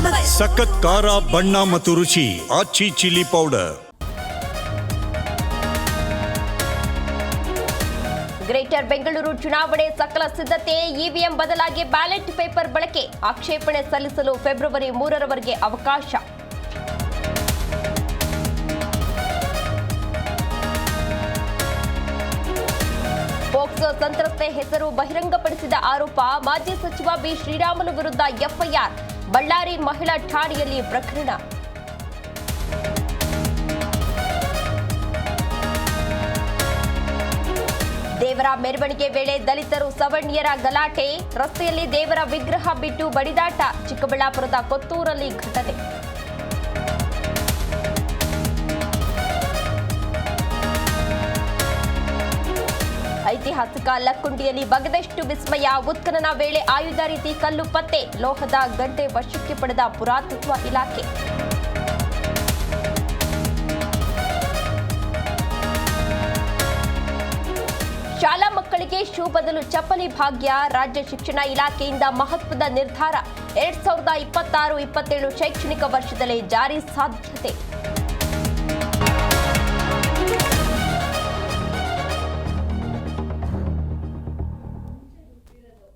ಸಖತ್ ಖಾರ ಬಣ್ಣ ಮತ್ತು ರುಚಿ ಆಚಿ ಚಿಲ್ಲಿ ಪೌಡರ್. ಗ್ರೇಟರ್ ಬೆಂಗಳೂರು ಚುನಾವಣೆ ಸಕಲ ಸಿದ್ಧತೆ. ಇವಿಎಂ ಬದಲಾಗಿ ಬ್ಯಾಲೆಟ್ ಪೇಪರ್ ಬಳಕೆ. ಆಕ್ಷೇಪಣೆ ಸಲ್ಲಿಸಲು ಫೆಬ್ರವರಿ 3ರವರೆಗೆ ಅವಕಾಶ. ಪೋಕ್ಸೋ ಸಂತ್ರಸ್ತೆ ಹೆಸರು ಬಹಿರಂಗಪಡಿಸಿದ ಆರೋಪ. ಮಾಜಿ ಸಚಿವ ಬಿ ಶ್ರೀರಾಮುಲು ವಿರುದ್ಧ ಎಫ್ಐಆರ್. ಬಳ್ಳಾರಿ ಮಹಿಳಾ ಠಾಣೆಯಲ್ಲಿ ಪ್ರಕರಣ. ದೇವರ ಮೆರವಣಿಗೆ ವೇಳೆ ದಲಿತರು ಸವರ್ಣೀಯರ ಗಲಾಟೆ. ರಸ್ತೆಯಲ್ಲಿ ದೇವರ ವಿಗ್ರಹ ಬಿಟ್ಟು ಬಡಿದಾಟ. ಚಿಕ್ಕಬಳ್ಳಾಪುರದ ಕೊತ್ತೂರಲ್ಲಿ ಘಟನೆ. ಐತಿಹಾಸಿಕ ಲಕ್ಕುಂಡಿಯಲ್ಲಿ ಬಗದಷ್ಟು ವಿಸ್ಮಯ. ಉತ್ಖನನ ವೇಳೆ ಆಯುಧ ರೀತಿ ಕಲ್ಲು ಪತ್ತೆ. ಲೋಹದ ಗಂಟೆ ವಶಕ್ಕೆ ಪಡೆದ ಪುರಾತತ್ವ ಇಲಾಖೆ. ಶಾಲಾ ಮಕ್ಕಳಿಗೆ ಶೂ ಬದಲು ಚಪ್ಪಲಿ ಭಾಗ್ಯ. ರಾಜ್ಯ ಶಿಕ್ಷಣ ಇಲಾಖೆಯಿಂದ ಮಹತ್ವದ ನಿರ್ಧಾರ. 2026-27 ಶೈಕ್ಷಣಿಕ ವರ್ಷದಲ್ಲೇ ಜಾರಿ ಸಾಧ್ಯತೆ.